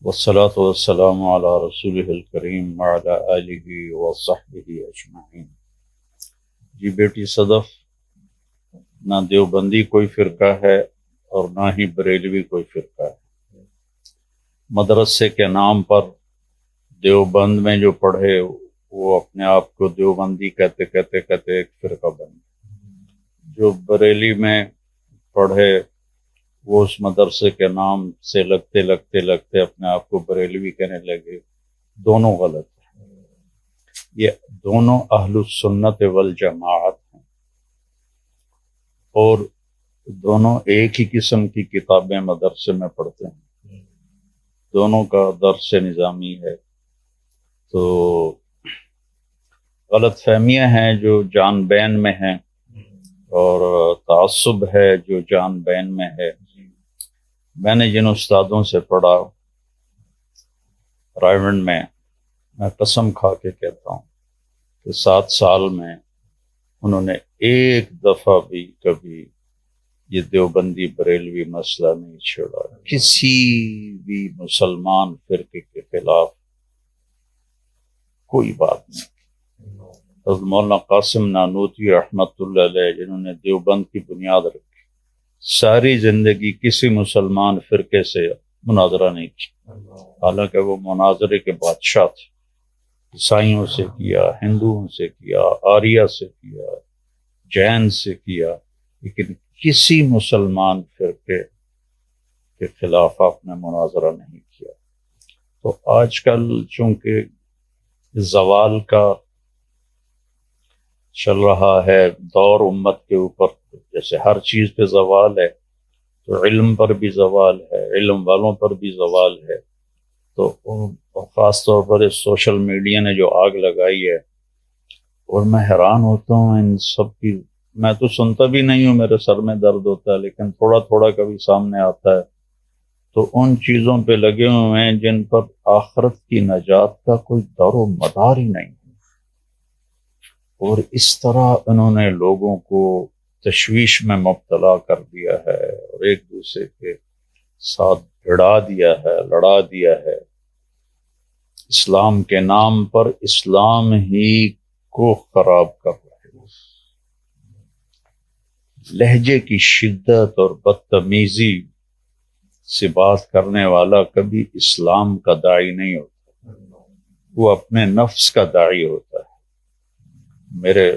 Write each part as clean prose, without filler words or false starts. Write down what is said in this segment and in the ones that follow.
والصلاة والسلام على رسوله الکریم وعلى آلہ وصحبہ اجمعین۔ جی بیٹی صدف، نہ دیوبندی کوئی فرقہ ہے اور نہ ہی بریلوی کوئی فرقہ ہے۔ مدرسے کے نام پر دیوبند میں جو پڑھے وہ اپنے آپ کو دیوبندی کہتے کہتے ایک فرقہ بن گیا۔ جو بریلی میں پڑھے وہ اس مدرسے کے نام سے لگتے اپنے آپ کو بریلوی کہنے لگے۔ دونوں غلط ہیں، یہ دونوں اہل السنت والجماعت ہیں اور دونوں ایک ہی قسم کی کتابیں مدرسے میں پڑھتے ہیں، دونوں کا درس نظامی ہے۔ تو غلط فہمیاں ہیں جو جان بین میں ہیں اور تعصب ہے جو جان بین میں ہے۔ میں نے جن استادوں سے پڑھا رائیونڈ میں قسم کھا کے کہتا ہوں کہ 7 سال میں انہوں نے ایک دفعہ بھی کبھی یہ دیوبندی بریلوی مسئلہ نہیں چھیڑا، کسی بھی مسلمان فرقے کے خلاف کوئی بات نہیں۔ حضرت مولانا قاسم نانوتوی رحمۃ اللہ علیہ جنہوں نے دیوبند کی بنیاد رکھی، ساری زندگی کسی مسلمان فرقے سے مناظرہ نہیں کیا، حالانکہ وہ مناظرے کے بادشاہ تھے۔ عیسائیوں سے کیا، ہندوؤں سے کیا، آریہ سے کیا، جین سے کیا، لیکن کسی مسلمان فرقے کے خلاف آپ نے مناظرہ نہیں کیا۔ تو آج کل چونکہ زوال کا چل رہا ہے دور امت کے اوپر، جیسے ہر چیز پہ زوال ہے تو علم پر بھی زوال ہے، علم والوں پر بھی زوال ہے۔ تو خاص طور پر اس سوشل میڈیا نے جو آگ لگائی ہے، اور میں حیران ہوتا ہوں ان سب کی۔ میں تو سنتا بھی نہیں ہوں، میرے سر میں درد ہوتا ہے، لیکن تھوڑا تھوڑا کبھی سامنے آتا ہے تو ان چیزوں پہ لگے ہوئے ہیں جن پر آخرت کی نجات کا کوئی دار و مدار ہی نہیں، اور اس طرح انہوں نے لوگوں کو تشویش میں مبتلا کر دیا ہے اور ایک دوسرے کے ساتھ بھڑا دیا ہے، لڑا دیا ہے۔ اسلام کے نام پر اسلام ہی کو خراب کر رہے ہیں۔ لہجے کی شدت اور بدتمیزی سے بات کرنے والا کبھی اسلام کا داعی نہیں ہوتا، وہ اپنے نفس کا داعی ہوتا ہے۔ میرے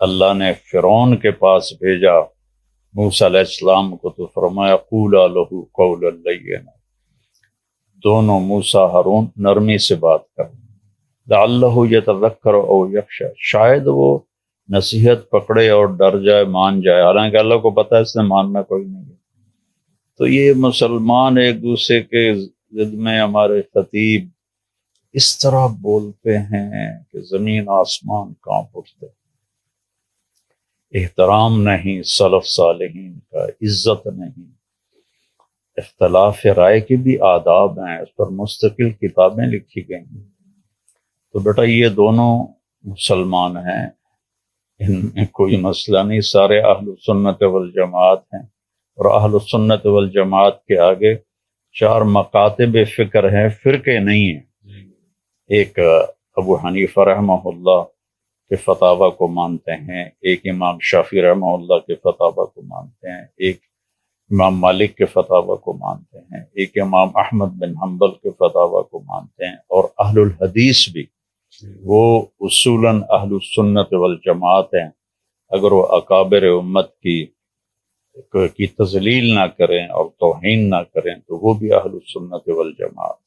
اللہ نے فرعون کے پاس بھیجا موسیٰ علیہ السلام کو، تو فرمایا قولا لہ قولا لینا، دونوں موسیٰ ہارون نرمی سے بات کر، لعلہ یتذکر او یخشی، شاید وہ نصیحت پکڑے اور ڈر جائے، مان جائے، حالانکہ اللہ کو پتہ ہے اس نے ماننا کوئی نہیں ہے۔ تو یہ مسلمان ایک دوسرے کے ضد میں ہمارے خطیب اس طرح بولتے ہیں کہ زمین آسمان کانپ اٹھتے۔ احترام نہیں سلف صالحین کا، عزت نہیں۔ اختلاف رائے کے بھی آداب ہیں، اس پر مستقل کتابیں لکھی گئی ہیں۔ تو بیٹا یہ دونوں مسلمان ہیں، ان میں کوئی مسئلہ نہیں، سارے اہل السنت والجماعت ہیں، اور اہل السنت والجماعت کے آگے 4 مکاتب فکر ہیں، فرقے نہیں ہیں۔ ایک ابو حنیفہ رحمہ اللہ کے فتاوی کو مانتے ہیں، ایک امام شافعی رحمہ اللہ کے فتاوی کو مانتے ہیں، ایک امام مالک کے فتاوی کو مانتے ہیں، ایک امام احمد بن حنبل کے فتاوی کو مانتے ہیں، اور اہل الحدیث بھی وہ اصولاً اہل السنت والجماعت ہیں۔ اگر وہ اکابر امت کی تذلیل نہ کریں اور توہین نہ کریں تو وہ بھی اہل السنت والجماعت ہیں۔